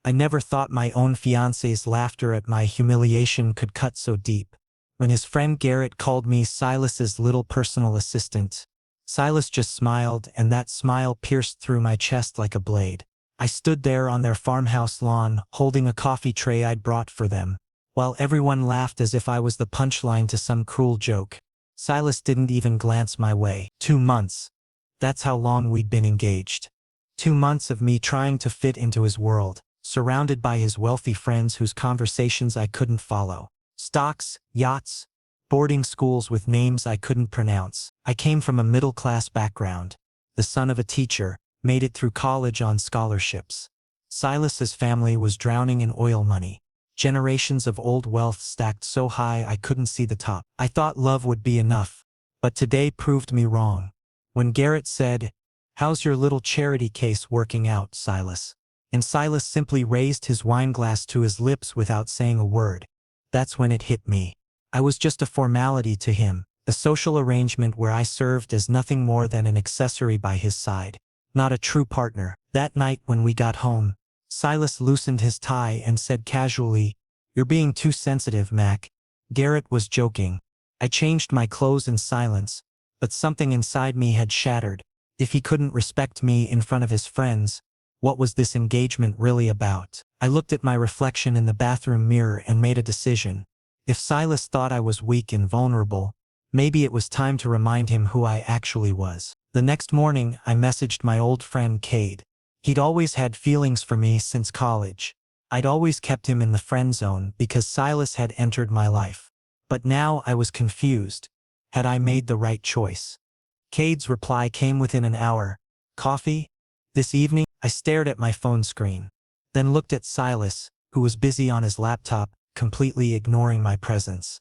I never thought my own fiancé's laughter at my humiliation could cut so deep. When his friend Garrett called me Silas's little personal assistant, Silas just smiled, and that smile pierced through my chest like a blade. I stood there on their farmhouse lawn, holding a coffee tray I'd brought for them, while everyone laughed as if I was the punchline to some cruel joke. Silas didn't even glance my way. 2 months. That's how long we'd been engaged. 2 months of me trying to fit into his world, surrounded by his wealthy friends whose conversations I couldn't follow. Stocks, yachts, boarding schools with names I couldn't pronounce. I came from a middle-class background, the son of a teacher, made it through college on scholarships. Silas's family was drowning in oil money. Generations of old wealth stacked so high I couldn't see the top. I thought love would be enough, but today proved me wrong. When Garrett said, "How's your little charity case working out, Silas?" and Silas simply raised his wineglass to his lips without saying a word, that's when it hit me. I was just a formality to him, a social arrangement where I served as nothing more than an accessory by his side, not a true partner. That night when we got home, Silas loosened his tie and said casually, "You're being too sensitive, Mac." Garrett was joking. I changed my clothes in silence, but something inside me had shattered. If he couldn't respect me in front of his friends, what was this engagement really about? I looked at my reflection in the bathroom mirror and made a decision. If Silas thought I was weak and vulnerable, maybe it was time to remind him who I actually was. The next morning, I messaged my old friend Cade. He'd always had feelings for me since college. I'd always kept him in the friend zone because Silas had entered my life. But now I was confused. Had I made the right choice? Cade's reply came within an hour. "Coffee? This evening?" I stared at my phone screen, then looked at Silas, who was busy on his laptop, completely ignoring my presence.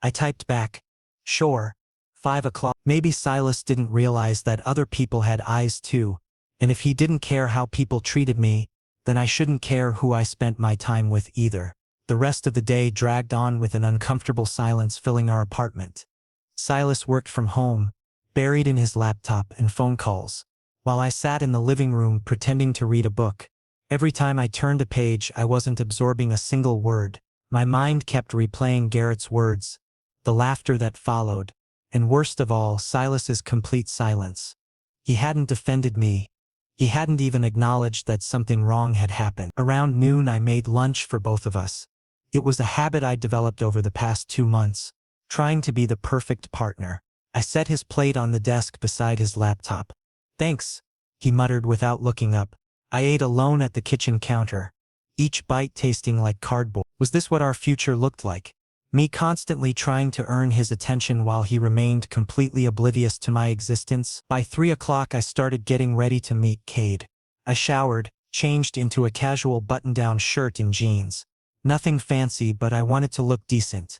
I typed back, "Sure, 5 o'clock. Maybe Silas didn't realize that other people had eyes too, and if he didn't care how people treated me, then I shouldn't care who I spent my time with either. The rest of the day dragged on with an uncomfortable silence filling our apartment. Silas worked from home, buried in his laptop and phone calls, while I sat in the living room pretending to read a book. Every time I turned a page, I wasn't absorbing a single word. My mind kept replaying Garrett's words, the laughter that followed, and worst of all, Silas's complete silence. He hadn't defended me. He hadn't even acknowledged that something wrong had happened. Around noon, I made lunch for both of us. It was a habit I developed over the past 2 months, trying to be the perfect partner. I set his plate on the desk beside his laptop. "Thanks," he muttered without looking up. I ate alone at the kitchen counter, each bite tasting like cardboard. Was this what our future looked like? Me constantly trying to earn his attention while he remained completely oblivious to my existence? By 3 o'clock I started getting ready to meet Cade. I showered, changed into a casual button-down shirt and jeans. Nothing fancy, but I wanted to look decent.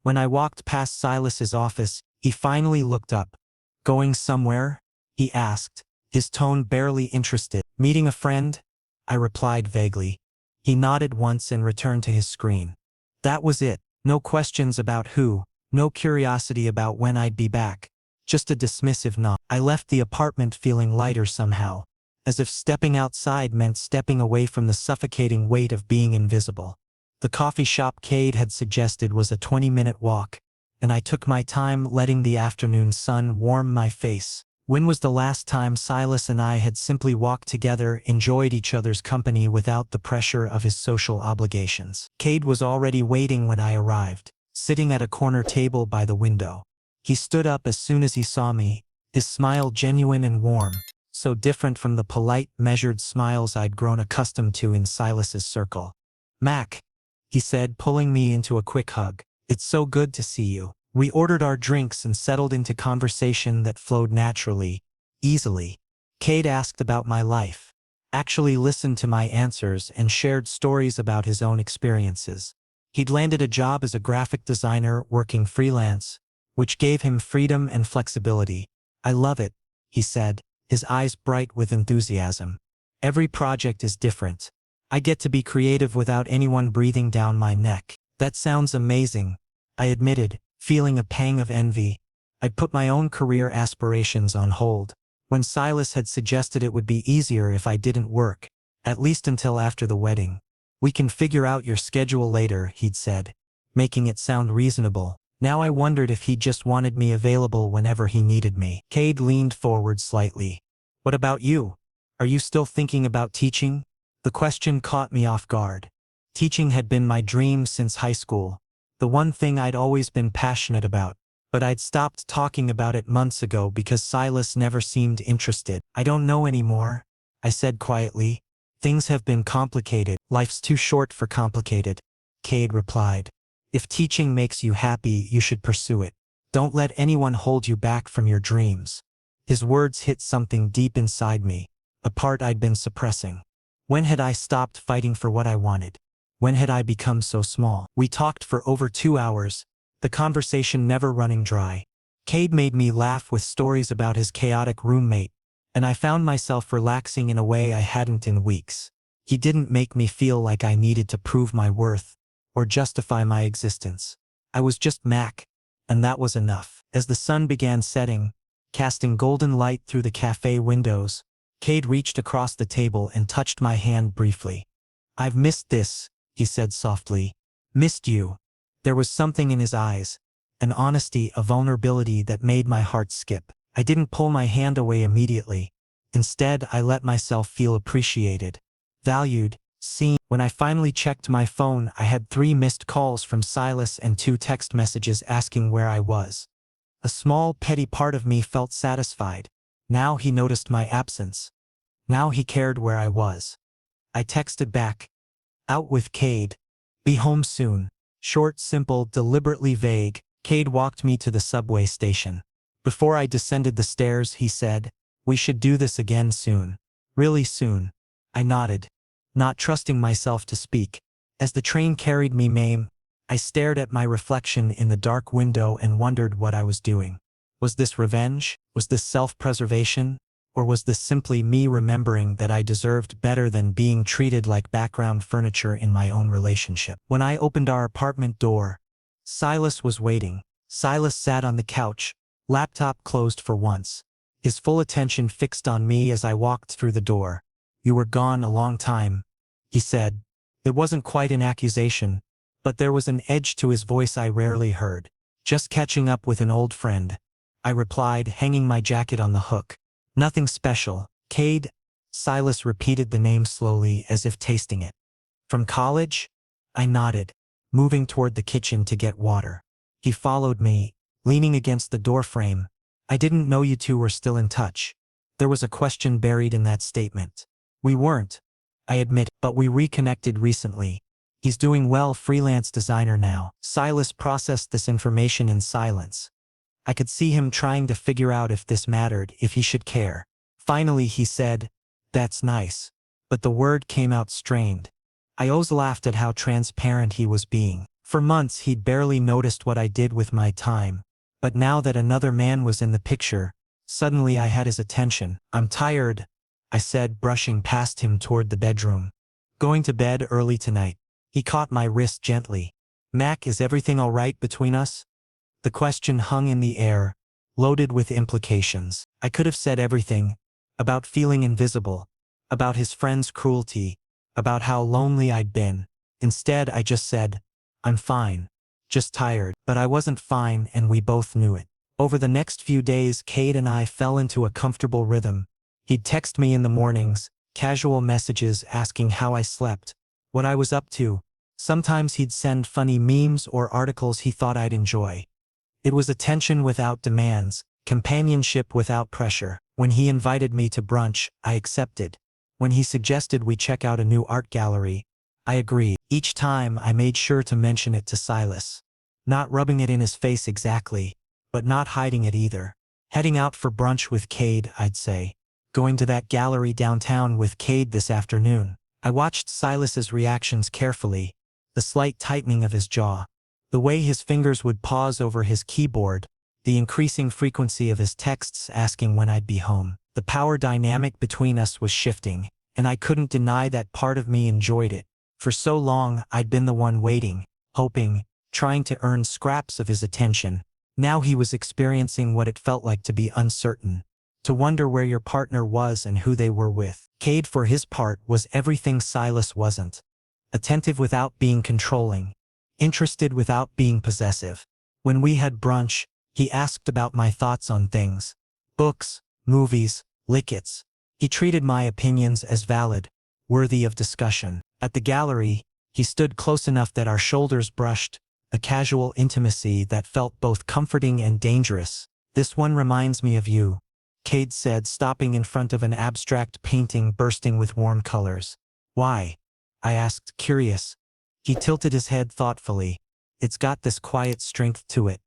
When I walked past Silas's office, he finally looked up. "Going somewhere?" he asked, his tone barely interested. "Meeting a friend?" I replied vaguely. He nodded once and returned to his screen. That was it. No questions about who, no curiosity about when I'd be back. Just a dismissive nod. I left the apartment feeling lighter somehow, as if stepping outside meant stepping away from the suffocating weight of being invisible. The coffee shop Cade had suggested was a 20-minute walk, and I took my time letting the afternoon sun warm my face. When was the last time Silas and I had simply walked together, enjoyed each other's company without the pressure of his social obligations? Cade was already waiting when I arrived, sitting at a corner table by the window. He stood up as soon as he saw me, his smile genuine and warm, so different from the polite, measured smiles I'd grown accustomed to in Silas's circle. "Mac," he said, pulling me into a quick hug. "It's so good to see you." We ordered our drinks and settled into conversation that flowed naturally, easily. Cade asked about my life, actually listened to my answers, and shared stories about his own experiences. He'd landed a job as a graphic designer working freelance, which gave him freedom and flexibility. "I love it," he said, his eyes bright with enthusiasm. "Every project is different. I get to be creative without anyone breathing down my neck." "That sounds amazing," I admitted, feeling a pang of envy. I'd put my own career aspirations on hold. When Silas had suggested it would be easier if I didn't work, At least until after the wedding. We can figure out your schedule later, he'd said, making it sound reasonable. Now I wondered if he just wanted me available whenever he needed me. Cade leaned forward slightly. What about you? Are you still thinking about teaching? The question caught me off guard. Teaching had been my dream since high school, the one thing I'd always been passionate about. But I'd stopped talking about it months ago because Silas never seemed interested. I don't know anymore, I said quietly. Things have been complicated. Life's too short for complicated, Cade replied. If teaching makes you happy, you should pursue it. Don't let anyone hold you back from your dreams. His words hit something deep inside me, a part I'd been suppressing. When had I stopped fighting for what I wanted? When had I become so small? We talked for over 2 hours, the conversation never running dry. Cade made me laugh with stories about his chaotic roommate, and I found myself relaxing in a way I hadn't in weeks. He didn't make me feel like I needed to prove my worth or justify my existence. I was just Mac, and that was enough. As the sun began setting, casting golden light through the cafe windows, Cade reached across the table and touched my hand briefly. I've missed this, he said softly. Missed you. There was something in his eyes, an honesty, a vulnerability that made my heart skip. I didn't pull my hand away immediately. Instead, I let myself feel appreciated, valued, seen. When I finally checked my phone, I had 3 missed calls from Silas and 2 text messages asking where I was. A small, petty part of me felt satisfied. Now he noticed my absence. Now he cared where I was. I texted back. Out with Cade. Be home soon. Short, simple, deliberately vague. Cade walked me to the subway station. Before I descended the stairs, he said, we should do this again soon. Really soon. I nodded, not trusting myself to speak. As the train carried me home, I stared at my reflection in the dark window and wondered what I was doing. Was this revenge? Was this self-preservation? Or was this simply me remembering that I deserved better than being treated like background furniture in my own relationship? When I opened our apartment door, Silas was waiting. Silas sat on the couch, laptop closed for once, his full attention fixed on me as I walked through the door. You were gone a long time, he said. It wasn't quite an accusation, but there was an edge to his voice I rarely heard. Just catching up with an old friend, I replied, hanging my jacket on the hook. Nothing special. Cade? Silas repeated the name slowly as if tasting it. From college? I nodded, moving toward the kitchen to get water. He followed me, leaning against the doorframe. I didn't know you two were still in touch. There was a question buried in that statement. We weren't, I admit, but we reconnected recently. He's doing well, freelance designer now. Silas processed this information in silence. I could see him trying to figure out if this mattered, if he should care. Finally he said, that's nice. But the word came out strained. I always laughed at how transparent he was being. For months he'd barely noticed what I did with my time. But now that another man was in the picture, suddenly I had his attention. I'm tired, I said, brushing past him toward the bedroom. Going to bed early tonight. He caught my wrist gently. Mac, is everything all right between us? The question hung in the air, loaded with implications. I could have said everything. About feeling invisible. About his friend's cruelty. About how lonely I'd been. Instead, I just said, I'm fine. Just tired. But I wasn't fine, and we both knew it. Over the next few days, Cade and I fell into a comfortable rhythm. He'd text me in the mornings, casual messages asking how I slept, what I was up to. Sometimes he'd send funny memes or articles he thought I'd enjoy. It was attention without demands, companionship without pressure. When he invited me to brunch, I accepted. When he suggested we check out a new art gallery, I agreed. Each time I made sure to mention it to Silas. Not rubbing it in his face exactly, but not hiding it either. Heading out for brunch with Cade, I'd say. Going to that gallery downtown with Cade this afternoon. I watched Silas's reactions carefully, the slight tightening of his jaw, the way his fingers would pause over his keyboard, the increasing frequency of his texts asking when I'd be home. The power dynamic between us was shifting, and I couldn't deny that part of me enjoyed it. For so long, I'd been the one waiting, hoping, trying to earn scraps of his attention. Now he was experiencing what it felt like to be uncertain, to wonder where your partner was and who they were with. Cade, for his part, was everything Silas wasn't. Attentive without being controlling. Interested without being possessive. When we had brunch, he asked about my thoughts on things. Books, movies, lickets. He treated my opinions as valid, worthy of discussion. At the gallery, he stood close enough that our shoulders brushed, a casual intimacy that felt both comforting and dangerous. "This one reminds me of you," Cade said, stopping in front of an abstract painting bursting with warm colors. "Why?" I asked, curious. He tilted his head thoughtfully. "It's got this quiet strength to it.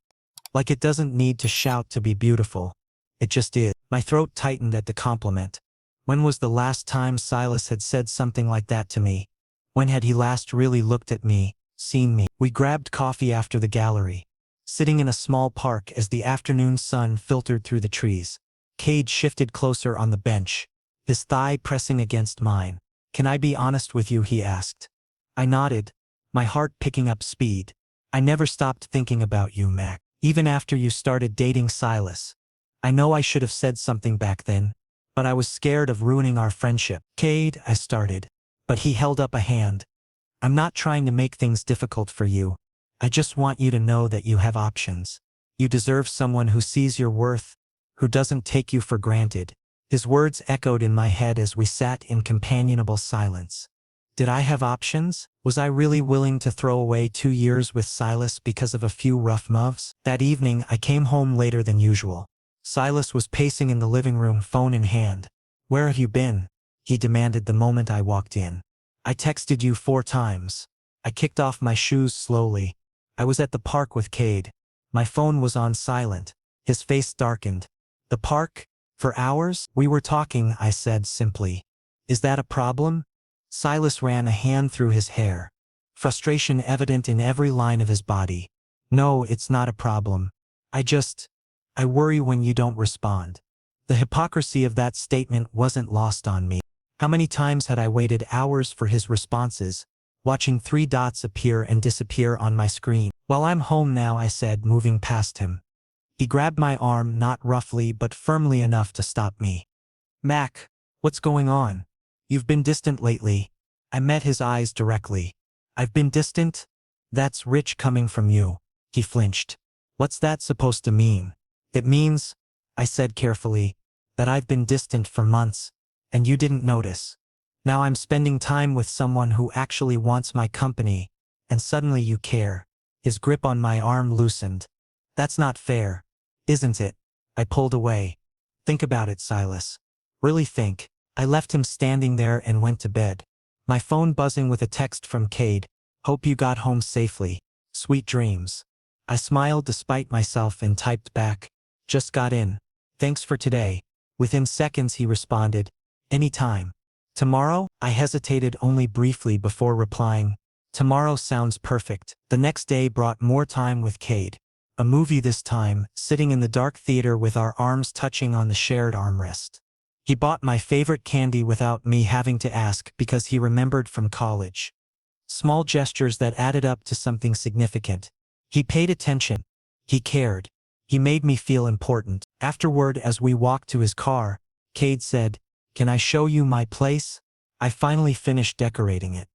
Like it doesn't need to shout to be beautiful. It just is." My throat tightened at the compliment. When was the last time Silas had said something like that to me? When had he last really looked at me, seen me? We grabbed coffee after the gallery, sitting in a small park as the afternoon sun filtered through the trees. Cade shifted closer on the bench, his thigh pressing against mine. "Can I be honest with you?" he asked. I nodded, my heart picking up speed. "I never stopped thinking about you, Mac. Even after you started dating Silas. I know I should have said something back then, but I was scared of ruining our friendship." "Cade," I started, but he held up a hand. "I'm not trying to make things difficult for you. I just want you to know that you have options. You deserve someone who sees your worth, who doesn't take you for granted." His words echoed in my head as we sat in companionable silence. Did I have options? Was I really willing to throw away 2 years with Silas because of a few rough moves? That evening, I came home later than usual. Silas was pacing in the living room, phone in hand. "Where have you been?" he demanded the moment I walked in. "I texted you 4 times. I kicked off my shoes slowly. "I was at the park with Cade." My phone was on silent. His face darkened. "The park? For hours?" "We were talking," I said simply. "Is that a problem?" Silas ran a hand through his hair, frustration evident in every line of his body. "No, it's not a problem. I worry when you don't respond." The hypocrisy of that statement wasn't lost on me. How many times had I waited hours for his responses, watching 3 dots appear and disappear on my screen? "Well, I'm home now," I said, moving past him. He grabbed my arm, not roughly but firmly enough to stop me. "Mac, what's going on? You've been distant lately." I met his eyes directly. "I've been distant? That's rich coming from you." He flinched. "What's that supposed to mean?" "It means," I said carefully, "that I've been distant for months, and you didn't notice. Now I'm spending time with someone who actually wants my company, and suddenly you care." His grip on my arm loosened. "That's not fair, isn't it?" I pulled away. "Think about it, Silas. Really think." I left him standing there and went to bed. My phone buzzing with a text from Cade. "Hope you got home safely. Sweet dreams." I smiled despite myself and typed back, "Just got in. Thanks for today." Within seconds he responded, "Anytime." "Tomorrow?" I hesitated only briefly before replying, "Tomorrow sounds perfect." The next day brought more time with Cade. A movie this time, sitting in the dark theater with our arms touching on the shared armrest. He bought my favorite candy without me having to ask because he remembered from college. Small gestures that added up to something significant. He paid attention. He cared. He made me feel important. Afterward, as we walked to his car, Cade said, "Can I show you my place?" I finally finished decorating it.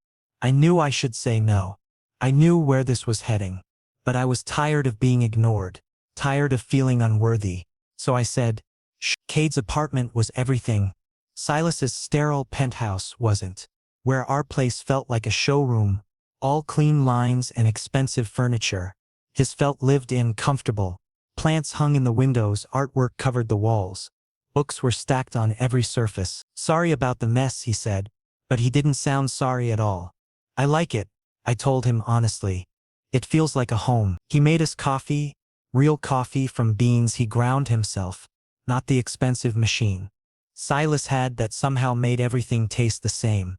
I knew I should say no. I knew where this was heading. But I was tired of being ignored, tired of feeling unworthy. So I said, "Shh." Cade's apartment was everything. Silas's sterile penthouse wasn't. Where our place felt like a showroom, all clean lines and expensive furniture. His felt lived in, comfortable. Plants hung in the windows, artwork covered the walls. Books were stacked on every surface. "Sorry about the mess," he said, but he didn't sound sorry at all. "I like it," I told him honestly. "It feels like a home." He made us coffee, real coffee from beans he ground himself, not the expensive machine Silas had that somehow made everything taste the same.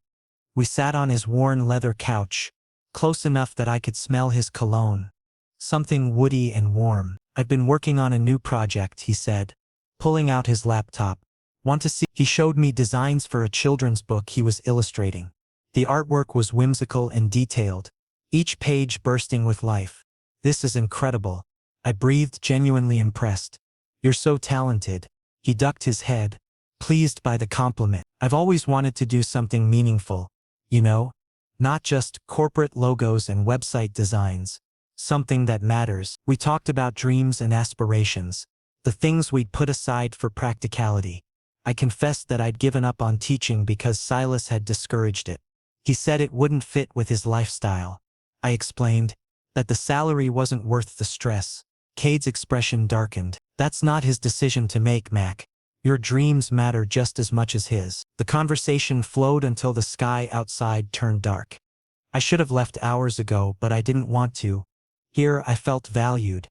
We sat on his worn leather couch, close enough that I could smell his cologne. Something woody and warm. "I've been working on a new project," he said, pulling out his laptop. "Want to see?" He showed me designs for a children's book he was illustrating. The artwork was whimsical and detailed, each page bursting with life. "This is incredible." I breathed, genuinely impressed. "You're so talented." He ducked his head, pleased by the compliment. I've always wanted to do something meaningful, you know? Not just corporate logos and website designs. Something that matters. We talked about dreams and aspirations, the things we'd put aside for practicality. I confessed that I'd given up on teaching because Silas had discouraged it. He said it wouldn't fit with his lifestyle. I explained that the salary wasn't worth the stress. Cade's expression darkened. That's not his decision to make, Mac. Your dreams matter just as much as his. The conversation flowed until the sky outside turned dark. I should have left hours ago, but I didn't want to. Here I felt valued.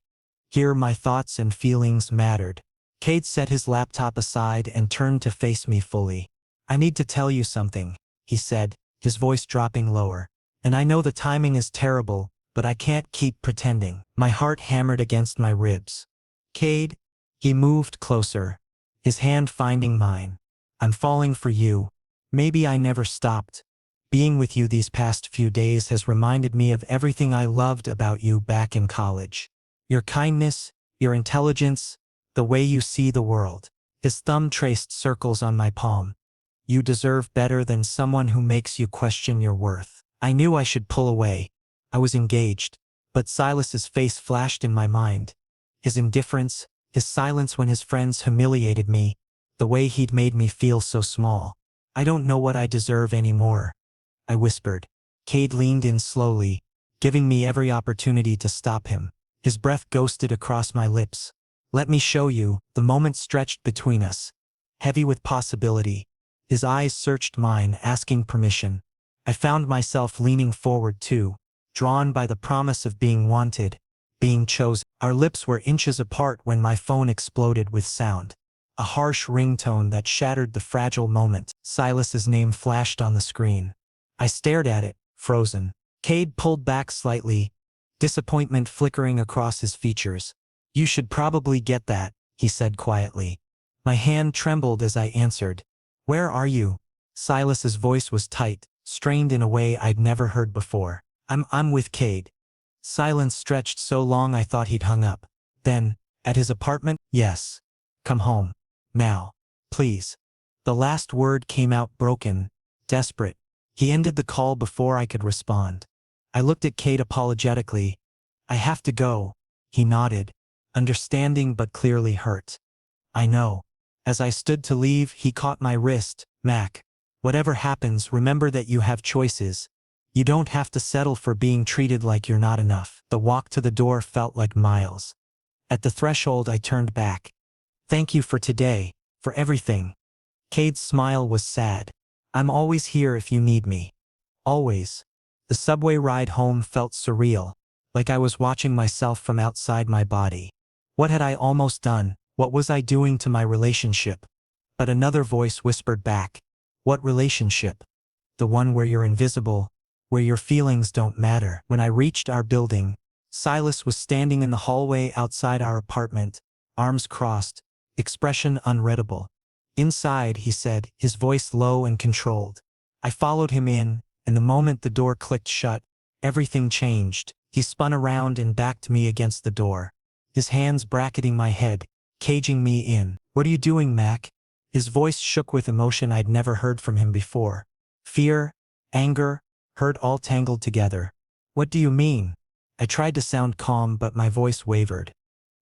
Here my thoughts and feelings mattered. Cade set his laptop aside and turned to face me fully. I need to tell you something, he said, his voice dropping lower. And I know the timing is terrible, but I can't keep pretending. My heart hammered against my ribs. Cade, he moved closer, his hand finding mine. I'm falling for you. Maybe I never stopped. Being with you these past few days has reminded me of everything I loved about you back in college. Your kindness, your intelligence, the way you see the world. His thumb traced circles on my palm. You deserve better than someone who makes you question your worth. I knew I should pull away. I was engaged, but Silas's face flashed in my mind. His indifference, his silence when his friends humiliated me, the way he'd made me feel so small. I don't know what I deserve anymore, I whispered. Cade leaned in slowly, giving me every opportunity to stop him. His breath ghosted across my lips. Let me show you. The moment stretched between us, heavy with possibility. His eyes searched mine, asking permission. I found myself leaning forward too, drawn by the promise of being wanted, being chosen. Our lips were inches apart when my phone exploded with sound. A harsh ringtone that shattered the fragile moment. Silas's name flashed on the screen. I stared at it, frozen. Cade pulled back slightly, disappointment flickering across his features. You should probably get that, he said quietly. My hand trembled as I answered. Where are you? Silas's voice was tight, strained in a way I'd never heard before. I'm with Cade. Silence stretched so long I thought he'd hung up. Then, at his apartment? Yes. Come home. Now. Please. The last word came out broken, desperate. He ended the call before I could respond. I looked at Cade apologetically. I have to go. He nodded, understanding but clearly hurt. I know. As I stood to leave, he caught my wrist. Mac, whatever happens, remember that you have choices. You don't have to settle for being treated like you're not enough. The walk to the door felt like miles. At the threshold, I turned back. Thank you for today, for everything. Cade's smile was sad. I'm always here if you need me. Always. The subway ride home felt surreal, like I was watching myself from outside my body. What had I almost done? What was I doing to my relationship? But another voice whispered back. What relationship? The one where you're invisible, where your feelings don't matter. When I reached our building, Silas was standing in the hallway outside our apartment, arms crossed, expression unreadable. Inside, he said, his voice low and controlled. I followed him in, and the moment the door clicked shut, everything changed. He spun around and backed me against the door, his hands bracketing my head, caging me in. What are you doing, Mac? His voice shook with emotion I'd never heard from him before. Fear, anger, hurt all tangled together. What do you mean? I tried to sound calm, but my voice wavered.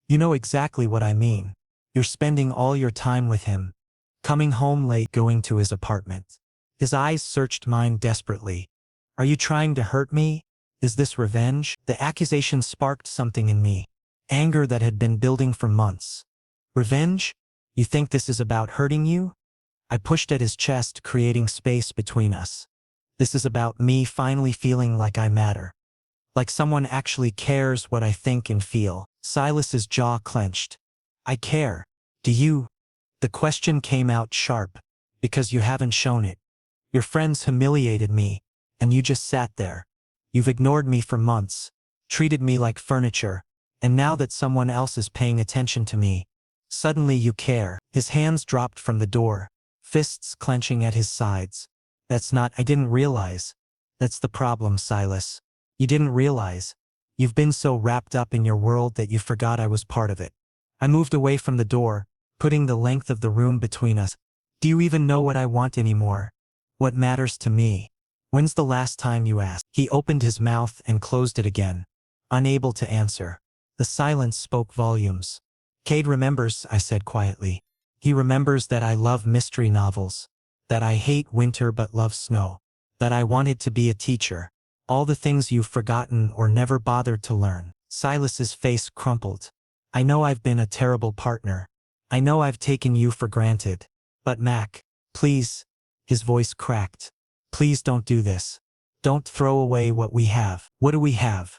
You know exactly what I mean. You're spending all your time with him. Coming home late, going to his apartment. His eyes searched mine desperately. Are you trying to hurt me? Is this revenge? The accusation sparked something in me. Anger that had been building for months. Revenge? You think this is about hurting you? I pushed at his chest, creating space between us. This is about me finally feeling like I matter. Like someone actually cares what I think and feel. Silas's jaw clenched. I care. Do you? The question came out sharp. Because you haven't shown it. Your friends humiliated me, and you just sat there. You've ignored me for months, treated me like furniture, and now that someone else is paying attention to me, suddenly you care. His hands dropped from the door, fists clenching at his sides. I didn't realize. That's the problem, Silas. You didn't realize. You've been so wrapped up in your world that you forgot I was part of it. I moved away from the door, putting the length of the room between us. Do you even know what I want anymore? What matters to me? When's the last time you asked? He opened his mouth and closed it again, unable to answer. The silence spoke volumes. Cade remembers, I said quietly. He remembers that I love mystery novels, that I hate winter but love snow, that I wanted to be a teacher. All the things you've forgotten or never bothered to learn. Silas's face crumpled. I know I've been a terrible partner. I know I've taken you for granted. But Mac, please. His voice cracked. Please don't do this. Don't throw away what we have. What do we have?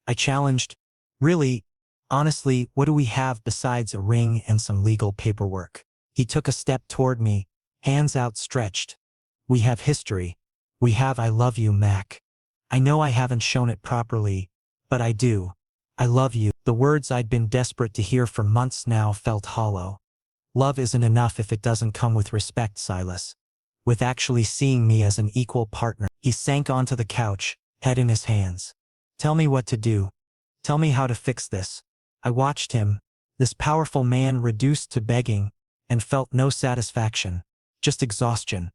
I challenged. Really, honestly, what do we have besides a ring and some legal paperwork? He took a step toward me, hands outstretched. We have history. We have I love you, Mac. I know I haven't shown it properly, but I do. I love you. The words I'd been desperate to hear for months now felt hollow. Love isn't enough if it doesn't come with respect, Silas. With actually seeing me as an equal partner. He sank onto the couch, head in his hands. Tell me what to do. Tell me how to fix this. I watched him, this powerful man reduced to begging, and felt no satisfaction, just exhaustion.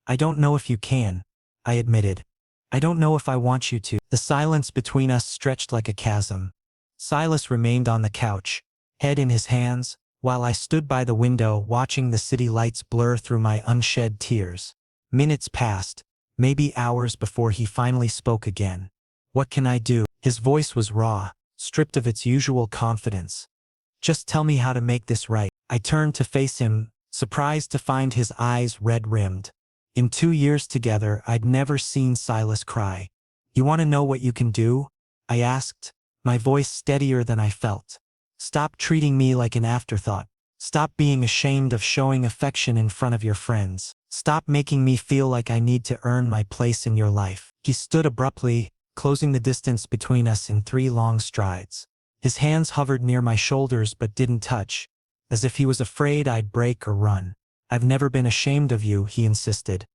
I don't know if you can, I admitted. I don't know if I want you to. The silence between us stretched like a chasm. Silas remained on the couch, head in his hands, while I stood by the window watching the city lights blur through my unshed tears. Minutes passed, maybe hours before he finally spoke again. What can I do? His voice was raw, stripped of its usual confidence. Just tell me how to make this right. I turned to face him, surprised to find his eyes red-rimmed. In 2 years together, I'd never seen Silas cry. You want to know what you can do? I asked, my voice steadier than I felt. Stop treating me like an afterthought. Stop being ashamed of showing affection in front of your friends. Stop making me feel like I need to earn my place in your life. He stood abruptly, closing the distance between us in 3 long strides. His hands hovered near my shoulders but didn't touch, as if he was afraid I'd break or run. I've never been ashamed of you, he insisted.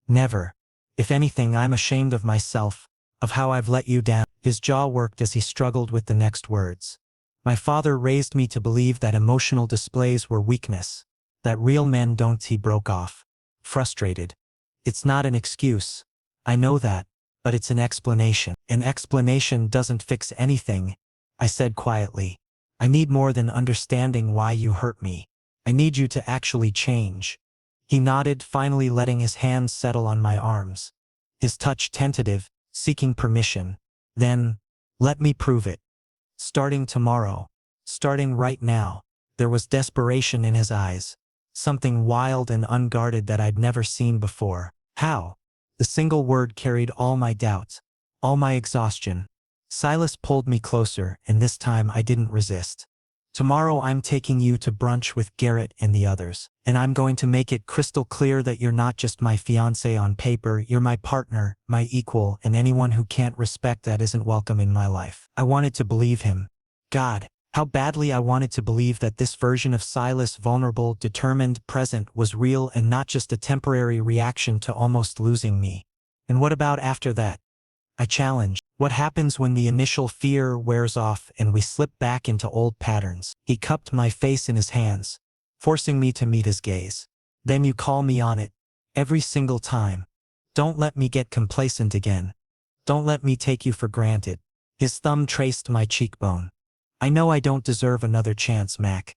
Never. If anything, I'm ashamed of myself, of how I've let you down. His jaw worked as he struggled with the next words. My father raised me to believe that emotional displays were weakness, that real men don't. He broke off, frustrated. It's not an excuse. I know that, but it's an explanation. An explanation doesn't fix anything, I said quietly. I need more than understanding why you hurt me. I need you to actually change. He nodded, finally letting his hands settle on my arms. His touch tentative, seeking permission. Then, let me prove it. Starting tomorrow. Starting right now. There was desperation in his eyes. Something wild and unguarded that I'd never seen before. How? The single word carried all my doubts, all my exhaustion. Silas pulled me closer, and this time I didn't resist. Tomorrow I'm taking you to brunch with Garrett and the others, and I'm going to make it crystal clear that you're not just my fiancé on paper, you're my partner, my equal, and anyone who can't respect that isn't welcome in my life. I wanted to believe him. God, how badly I wanted to believe that this version of Silas, vulnerable, determined, present, was real and not just a temporary reaction to almost losing me. And what about after that? I challenged. What happens when the initial fear wears off and we slip back into old patterns? He cupped my face in his hands, forcing me to meet his gaze. Then you call me on it. Every single time. Don't let me get complacent again. Don't let me take you for granted. His thumb traced my cheekbone. I know I don't deserve another chance, Mac.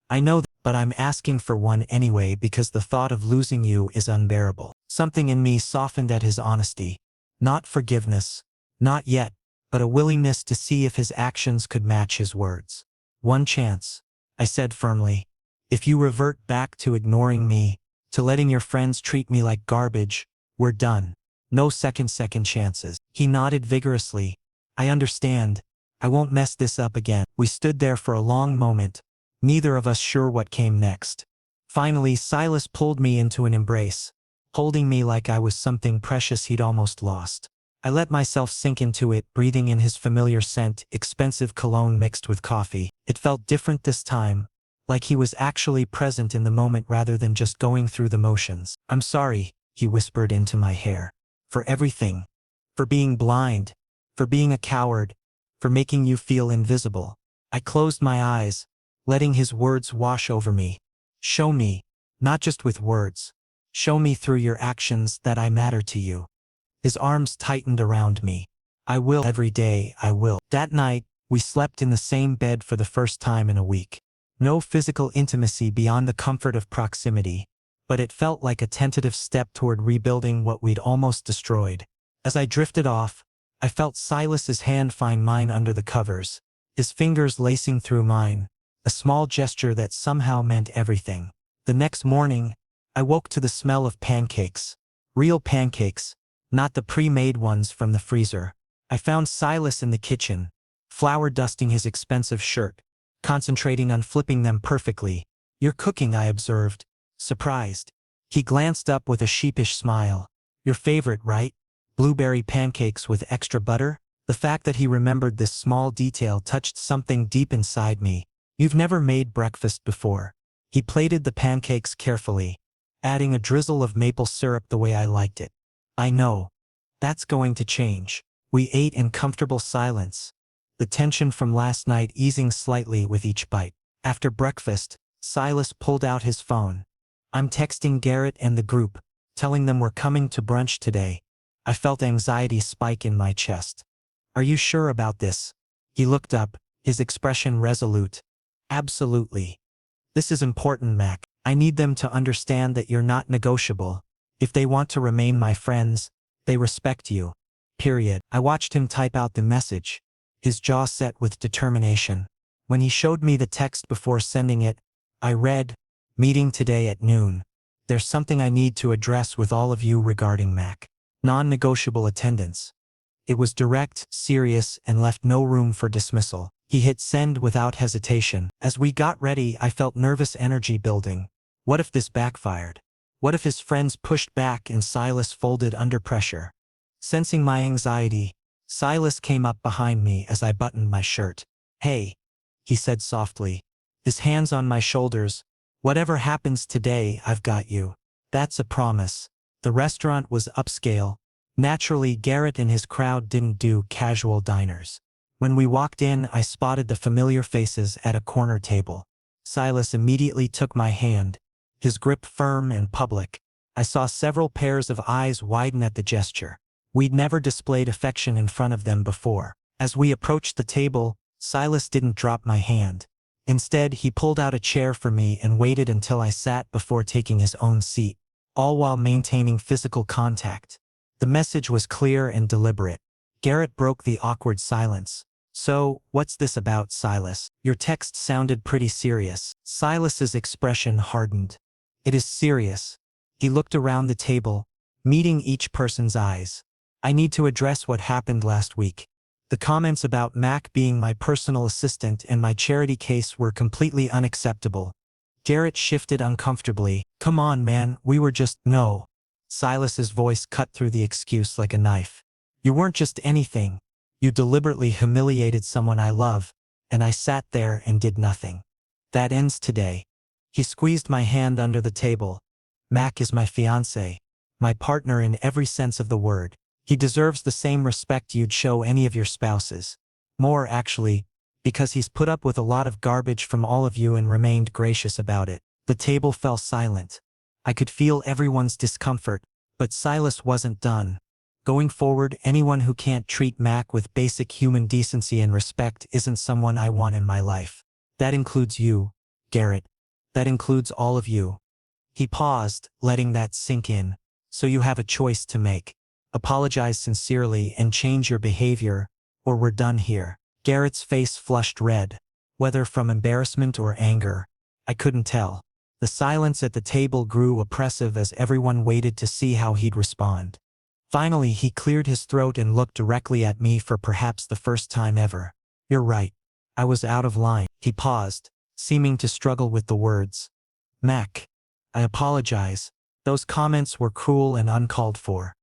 I know that, but I'm asking for one anyway because the thought of losing you is unbearable. Something in me softened at his honesty. Not forgiveness. Not yet, but a willingness to see if his actions could match his words. One chance, I said firmly. If you revert back to ignoring me, to letting your friends treat me like garbage, we're done. No second chances. He nodded vigorously. I understand. I won't mess this up again. We stood there for a long moment, neither of us sure what came next. Finally, Silas pulled me into an embrace, holding me like I was something precious he'd almost lost. I let myself sink into it, breathing in his familiar scent, expensive cologne mixed with coffee. It felt different this time, like he was actually present in the moment rather than just going through the motions. I'm sorry, he whispered into my hair. For everything. For being blind. For being a coward. For making you feel invisible. I closed my eyes, letting his words wash over me. Show me, not just with words. Show me through your actions that I matter to you. His arms tightened around me. I will every day, I will. That night, we slept in the same bed for the first time in a week. No physical intimacy beyond the comfort of proximity, but it felt like a tentative step toward rebuilding what we'd almost destroyed. As I drifted off, I felt Silas's hand find mine under the covers, his fingers lacing through mine, a small gesture that somehow meant everything. The next morning, I woke to the smell of pancakes. Real pancakes, not the pre-made ones from the freezer. I found Silas in the kitchen, flour dusting his expensive shirt, concentrating on flipping them perfectly. "You're cooking," I observed, surprised. He glanced up with a sheepish smile. "Your favorite, right? Blueberry pancakes with extra butter?" The fact that he remembered this small detail touched something deep inside me. "You've never made breakfast before." He plated the pancakes carefully, adding a drizzle of maple syrup the way I liked it. "I know. That's going to change." We ate in comfortable silence, the tension from last night easing slightly with each bite. After breakfast, Silas pulled out his phone. "I'm texting Garrett and the group, telling them we're coming to brunch today." I felt anxiety spike in my chest. "Are you sure about this?" He looked up, his expression resolute. "Absolutely. This is important, Mac. I need them to understand that you're not negotiable. If they want to remain my friends, they respect you. Period." I watched him type out the message, his jaw set with determination. When he showed me the text before sending it, I read, "Meeting today at noon. There's something I need to address with all of you regarding Mac. Non-negotiable attendance." It was direct, serious, and left no room for dismissal. He hit send without hesitation. As we got ready, I felt nervous energy building. What if this backfired? What if his friends pushed back and Silas folded under pressure? Sensing my anxiety, Silas came up behind me as I buttoned my shirt. "Hey," he said softly, his hands on my shoulders. "Whatever happens today, I've got you. That's a promise." The restaurant was upscale. Naturally, Garrett and his crowd didn't do casual diners. When we walked in, I spotted the familiar faces at a corner table. Silas immediately took my hand, his grip firm and public. I saw several pairs of eyes widen at the gesture. We'd never displayed affection in front of them before. As we approached the table, Silas didn't drop my hand. Instead, he pulled out a chair for me and waited until I sat before taking his own seat, all while maintaining physical contact. The message was clear and deliberate. Garrett broke the awkward silence. "So, what's this about, Silas? Your text sounded pretty serious." Silas's expression hardened. "It is serious." He looked around the table, meeting each person's eyes. "I need to address what happened last week. The comments about Mac being my personal assistant and my charity case were completely unacceptable." Garrett shifted uncomfortably. "Come on, man, we were just—" "No." Silas's voice cut through the excuse like a knife. "You weren't just anything. You deliberately humiliated someone I love, and I sat there and did nothing. That ends today." He squeezed my hand under the table. "Mac is my fiancé, my partner in every sense of the word. He deserves the same respect you'd show any of your spouses. More, actually, because he's put up with a lot of garbage from all of you and remained gracious about it." The table fell silent. I could feel everyone's discomfort, but Silas wasn't done. "Going forward, anyone who can't treat Mac with basic human decency and respect isn't someone I want in my life. That includes you, Garrett. That includes all of you." He paused, letting that sink in. "So you have a choice to make. Apologize sincerely and change your behavior, or we're done here." Garrett's face flushed red, whether from embarrassment or anger. I couldn't tell. The silence at the table grew oppressive as everyone waited to see how he'd respond. Finally, he cleared his throat and looked directly at me for perhaps the first time ever. "You're right. I was out of line." He paused, seeming to struggle with the words. "Mac, I apologize. Those comments were cruel and uncalled for.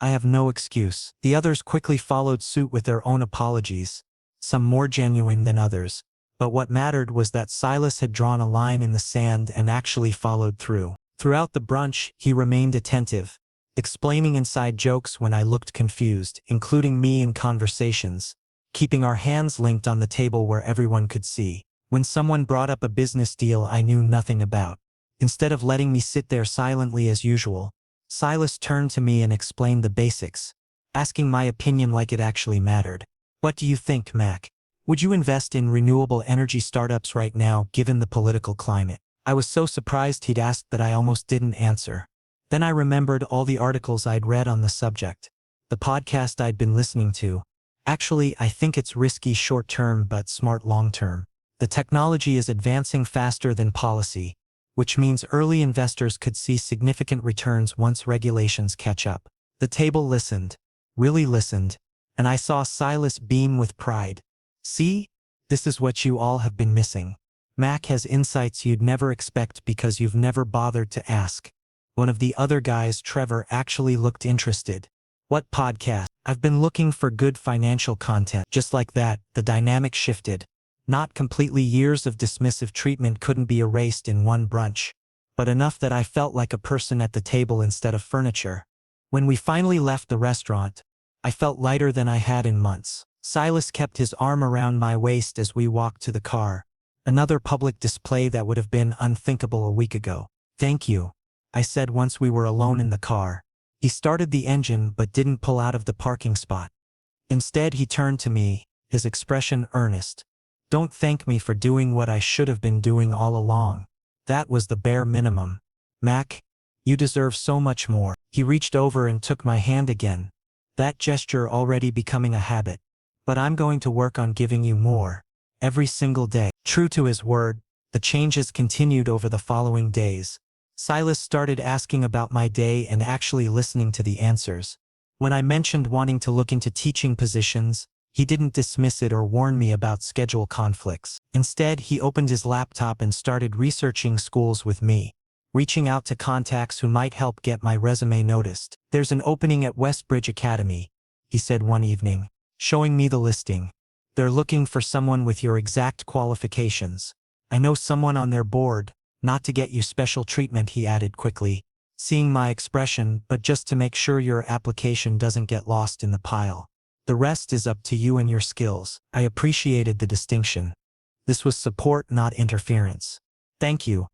I have no excuse." The others quickly followed suit with their own apologies, some more genuine than others. But what mattered was that Silas had drawn a line in the sand and actually followed through. Throughout the brunch, he remained attentive, explaining inside jokes when I looked confused, including me in conversations, keeping our hands linked on the table where everyone could see. When someone brought up a business deal I knew nothing about, Instead of letting me sit there silently as usual, Silas turned to me and explained the basics, asking my opinion like it actually mattered. What do you think, Mac? Would you invest in renewable energy startups right now given the political climate? I was so surprised he'd asked that I almost didn't answer. Then I remembered all the articles I'd read on the subject, the podcast I'd been listening to. Actually, I think it's risky short-term but smart long-term. The technology is advancing faster than policy, which means early investors could see significant returns once regulations catch up. The table listened, really listened, and I saw Silas beam with pride. See? This is what you all have been missing. Mac has insights you'd never expect because you've never bothered to ask. One of the other guys, Trevor, actually looked interested. What podcast? I've been looking for good financial content. Just like that, the dynamic shifted. Not completely. Years of dismissive treatment couldn't be erased in one brunch, but enough that I felt like a person at the table instead of furniture. When we finally left the restaurant, I felt lighter than I had in months. Silas kept his arm around my waist as we walked to the car. Another public display that would have been unthinkable a week ago. Thank you, I said once we were alone in the car. He started the engine but didn't pull out of the parking spot. Instead, he turned to me, his expression earnest. Don't thank me for doing what I should have been doing all along. That was the bare minimum. Mac, you deserve so much more. He reached over and took my hand again, that gesture already becoming a habit. But I'm going to work on giving you more, every single day. True to his word, the changes continued over the following days. Silas started asking about my day and actually listening to the answers. When I mentioned wanting to look into teaching positions, he didn't dismiss it or warn me about schedule conflicts. Instead, he opened his laptop and started researching schools with me, reaching out to contacts who might help get my resume noticed. There's an opening at Westbridge Academy, he said one evening, showing me the listing. They're looking for someone with your exact qualifications. I know someone on their board. Not to get you special treatment, he added quickly, seeing my expression, but just to make sure your application doesn't get lost in the pile. The rest is up to you and your skills. I appreciated the distinction. This was support, not interference. Thank you.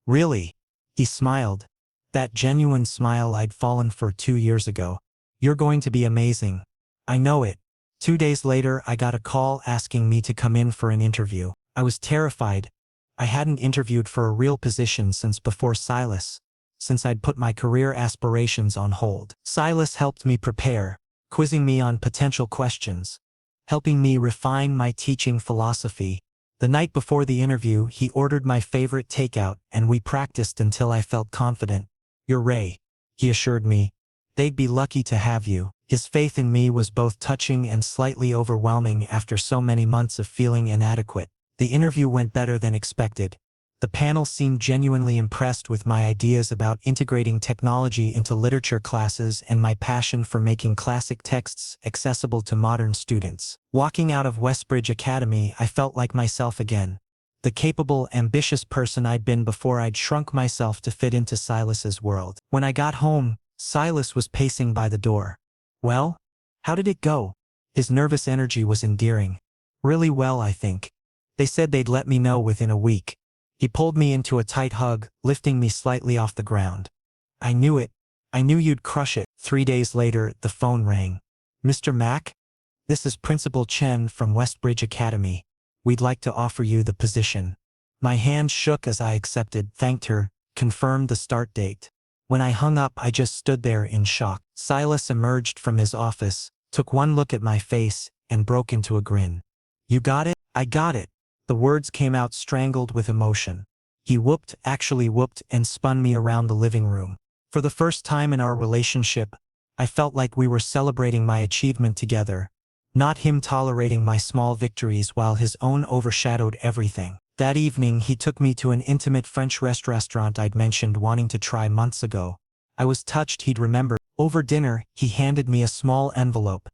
Really? He smiled. That genuine smile I'd fallen for 2 years ago. You're going to be amazing. I know it. 2 days later, I got a call asking me to come in for an interview. I was terrified. I hadn't interviewed for a real position since before Silas, since I'd put my career aspirations on hold. Silas helped me prepare, quizzing me on potential questions, helping me refine my teaching philosophy. The night before the interview, he ordered my favorite takeout and we practiced until I felt confident. You're Ray, he assured me. They'd be lucky to have you. His faith in me was both touching and slightly overwhelming after so many months of feeling inadequate. The interview went better than expected. The panel seemed genuinely impressed with my ideas about integrating technology into literature classes and my passion for making classic texts accessible to modern students. Walking out of Westbridge Academy, I felt like myself again. The capable, ambitious person I'd been before I'd shrunk myself to fit into Silas's world. When I got home, Silas was pacing by the door. Well, how did it go? His nervous energy was endearing. Really well, I think. They said they'd let me know within a week. He pulled me into a tight hug, lifting me slightly off the ground. I knew it. I knew you'd crush it. 3 days later, the phone rang. Mr. Mack? This is Principal Chen from Westbridge Academy. We'd like to offer you the position. My hand shook as I accepted, thanked her, confirmed the start date. When I hung up, I just stood there in shock. Silas emerged from his office, took one look at my face, and broke into a grin. You got it? I got it. The words came out strangled with emotion. He actually whooped, and spun me around the living room. For the first time in our relationship, I felt like we were celebrating my achievement together, not him tolerating my small victories while his own overshadowed everything. That evening, he took me to an intimate French restaurant I'd mentioned wanting to try months ago. I was touched he'd remembered. Over dinner, he handed me a small envelope.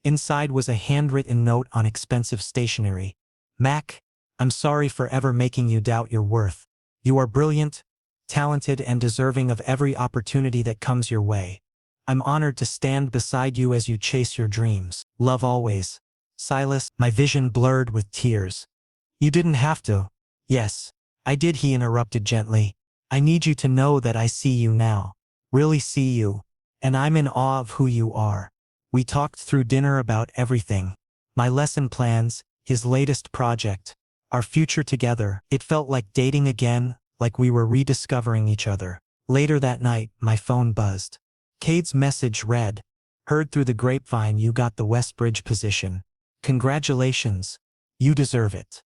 Inside was a handwritten note on expensive stationery. Mac, I'm sorry for ever making you doubt your worth. You are brilliant, talented, and deserving of every opportunity that comes your way. I'm honored to stand beside you as you chase your dreams. Love always. Silas. My vision blurred with tears. You didn't have to. Yes, I did, he interrupted gently. I need you to know that I see you now. Really see you. And I'm in awe of who you are. We talked through dinner about everything. My lesson plans, his latest project, our future together. It felt like dating again, like we were rediscovering each other. Later that night, my phone buzzed. Cade's message read, "Heard through the grapevine you got the Westbridge position. Congratulations. You deserve it."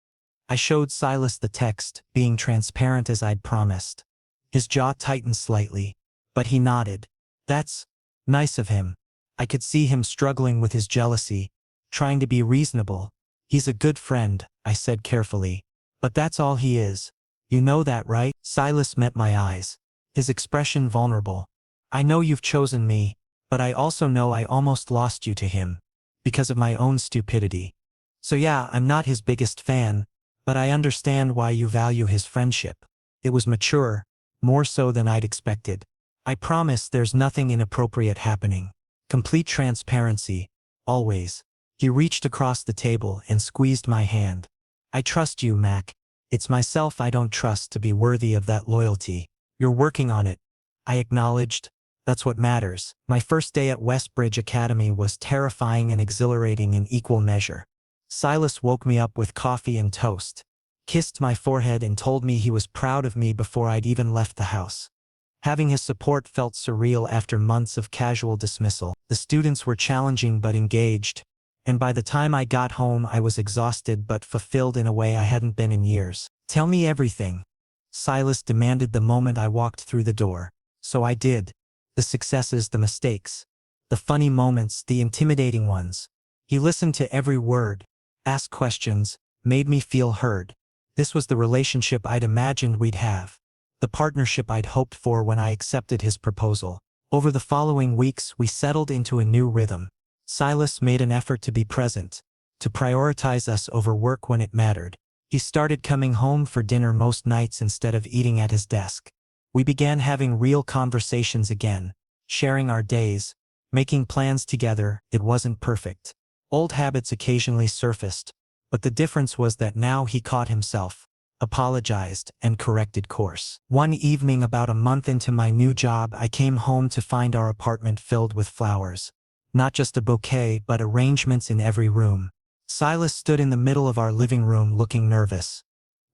I showed Silas the text, being transparent as I'd promised. His jaw tightened slightly, but he nodded. "That's nice of him." I could see him struggling with his jealousy, trying to be reasonable. "He's a good friend," I said carefully. "But that's all he is. You know that, right?" Silas met my eyes, his expression vulnerable. "I know you've chosen me, but I also know I almost lost you to him, because of my own stupidity. So yeah, I'm not his biggest fan, but I understand why you value his friendship." It was mature, more so than I'd expected. "I promise there's nothing inappropriate happening. Complete transparency, always." He reached across the table and squeezed my hand. "I trust you, Mac. It's myself I don't trust to be worthy of that loyalty." "You're working on it," I acknowledged. "That's what matters." My first day at Westbridge Academy was terrifying and exhilarating in equal measure. Silas woke me up with coffee and toast, kissed my forehead and told me he was proud of me before I'd even left the house. Having his support felt surreal after months of casual dismissal. The students were challenging but engaged, and by the time I got home I was exhausted but fulfilled in a way I hadn't been in years. "Tell me everything," Silas demanded the moment I walked through the door. So I did. The successes, the mistakes, the funny moments, the intimidating ones. He listened to every word, asked questions, made me feel heard. This was the relationship I'd imagined we'd have, the partnership I'd hoped for when I accepted his proposal. Over the following weeks, we settled into a new rhythm. Silas made an effort to be present, to prioritize us over work when it mattered. He started coming home for dinner most nights instead of eating at his desk. We began having real conversations again, sharing our days, making plans together. It wasn't perfect. Old habits occasionally surfaced, but the difference was that now he caught himself, apologized, and corrected course. One evening about a month into my new job, I came home to find our apartment filled with flowers. Not just a bouquet, but arrangements in every room. Silas stood in the middle of our living room looking nervous.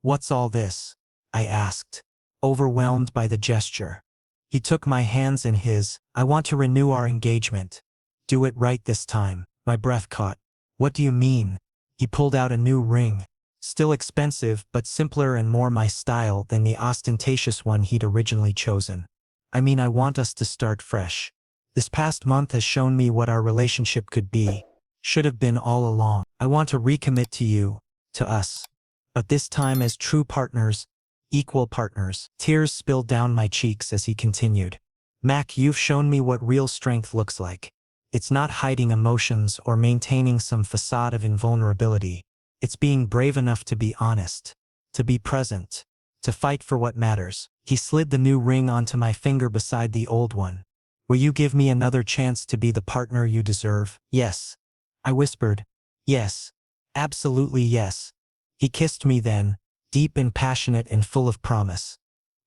"What's all this?" I asked, overwhelmed by the gesture. He took my hands in his. "I want to renew our engagement. Do it right this time." My breath caught. "What do you mean?" He pulled out a new ring. Still expensive, but simpler and more my style than the ostentatious one he'd originally chosen. "I mean, I want us to start fresh. This past month has shown me what our relationship could be. Should have been all along. I want to recommit to you, to us. But this time as true partners, equal partners." Tears spilled down my cheeks as he continued. "Mac, you've shown me what real strength looks like. It's not hiding emotions or maintaining some facade of invulnerability. It's being brave enough to be honest, to be present, to fight for what matters." He slid the new ring onto my finger beside the old one. "Will you give me another chance to be the partner you deserve?" "Yes," I whispered. "Yes. Absolutely yes." He kissed me then, deep and passionate and full of promise.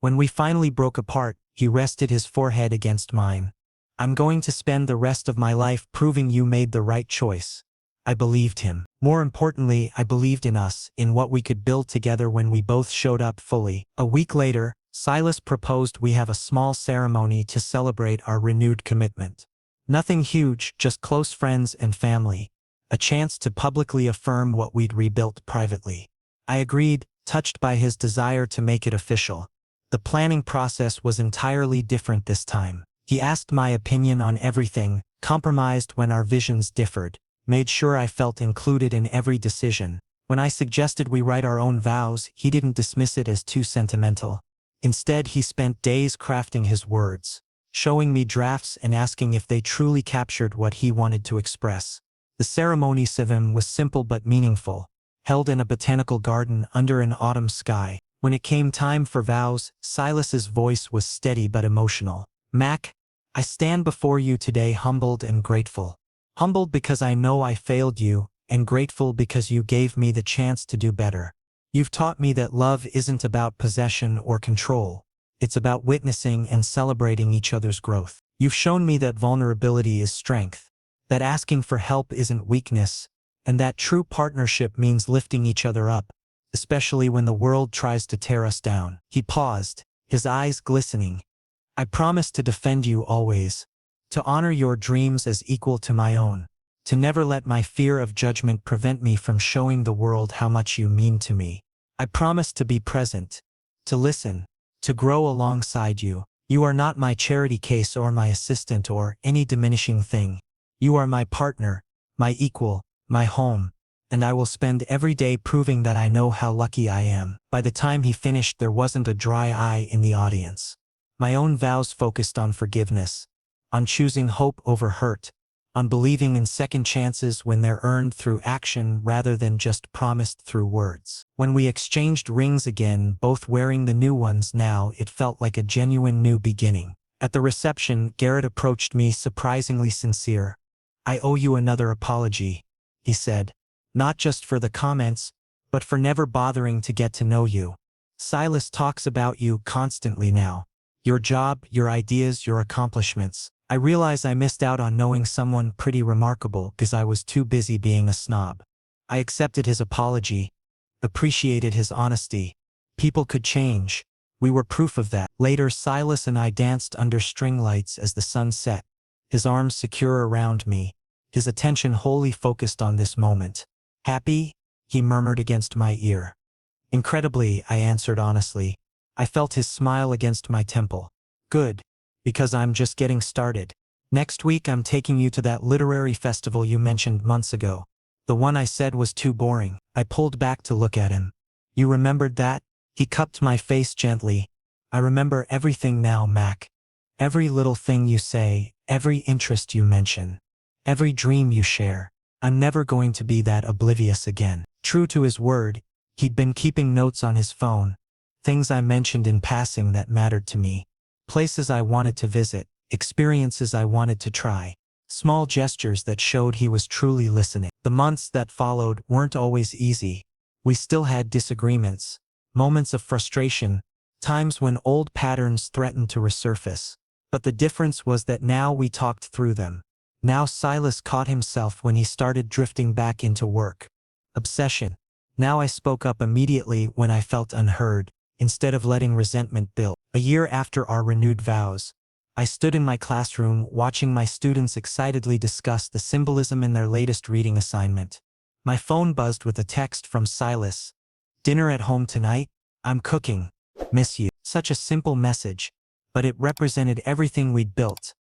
When we finally broke apart, he rested his forehead against mine. "I'm going to spend the rest of my life proving you made the right choice." I believed him. More importantly, I believed in us, in what we could build together when we both showed up fully. A week later, Silas proposed we have a small ceremony to celebrate our renewed commitment. Nothing huge, just close friends and family. A chance to publicly affirm what we'd rebuilt privately. I agreed, touched by his desire to make it official. The planning process was entirely different this time. He asked my opinion on everything, compromised when our visions differed, made sure I felt included in every decision. When I suggested we write our own vows, he didn't dismiss it as too sentimental. Instead, he spent days crafting his words, showing me drafts and asking if they truly captured what he wanted to express. The ceremony was simple but meaningful, held in a botanical garden under an autumn sky. When it came time for vows, Silas's voice was steady but emotional. "Mac, I stand before you today humbled and grateful. Humbled because I know I failed you, and grateful because you gave me the chance to do better. You've taught me that love isn't about possession or control. It's about witnessing and celebrating each other's growth. You've shown me that vulnerability is strength, that asking for help isn't weakness, and that true partnership means lifting each other up, especially when the world tries to tear us down. He paused, his eyes glistening. I promise to defend you always, to honor your dreams as equal to my own, to never let my fear of judgment prevent me from showing the world how much you mean to me. I promise to be present, to listen, to grow alongside you. You are not my charity case or my assistant or any diminishing thing. You are my partner, my equal, my home, and I will spend every day proving that I know how lucky I am. By the time he finished, there wasn't a dry eye in the audience. My own vows focused on forgiveness, on choosing hope over hurt, on believing in second chances when they're earned through action rather than just promised through words. When we exchanged rings again, both wearing the new ones now, it felt like a genuine new beginning. At the reception, Garrett approached me surprisingly sincere. I owe you another apology, he said, not just for the comments, but for never bothering to get to know you. Silas talks about you constantly now. Your job, your ideas, your accomplishments. I realize I missed out on knowing someone pretty remarkable because I was too busy being a snob. I accepted his apology, appreciated his honesty. People could change. We were proof of that. Later, Silas and I danced under string lights as the sun set, his arms secure around me, his attention wholly focused on this moment. Happy? He murmured against my ear. Incredibly, I answered honestly. I felt his smile against my temple. Good. Because I'm just getting started. Next week I'm taking you to that literary festival you mentioned months ago. The one I said was too boring. I pulled back to look at him. You remembered that? He cupped my face gently. I remember everything now, Mac. Every little thing you say, every interest you mention, every dream you share. I'm never going to be that oblivious again. True to his word, he'd been keeping notes on his phone. Things I mentioned in passing that mattered to me. Places I wanted to visit, experiences I wanted to try. Small gestures that showed he was truly listening. The months that followed weren't always easy. We still had disagreements, moments of frustration, times when old patterns threatened to resurface. But the difference was that now we talked through them. Now Silas caught himself when he started drifting back into work. Obsession. Now I spoke up immediately when I felt unheard, instead of letting resentment build. A year after our renewed vows, I stood in my classroom watching my students excitedly discuss the symbolism in their latest reading assignment. My phone buzzed with a text from Silas. Dinner at home tonight? I'm cooking. Miss you. Such a simple message, but it represented everything we'd built.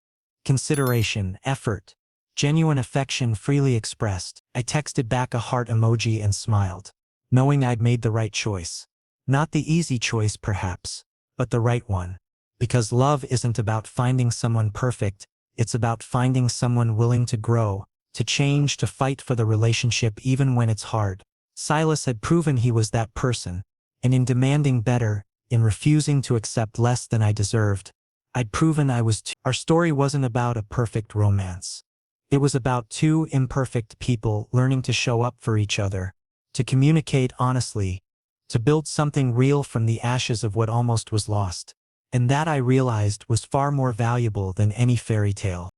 Consideration, effort, genuine affection freely expressed. I texted back a heart emoji and smiled, knowing I'd made the right choice. Not the easy choice perhaps, but the right one. Because love isn't about finding someone perfect, it's about finding someone willing to grow, to change, to fight for the relationship even when it's hard. Silas had proven he was that person, and in demanding better, in refusing to accept less than I deserved, I'd proven I was too. Our story wasn't about a perfect romance. It was about two imperfect people learning to show up for each other, to communicate honestly, to build something real from the ashes of what almost was lost. And that, I realized, was far more valuable than any fairy tale.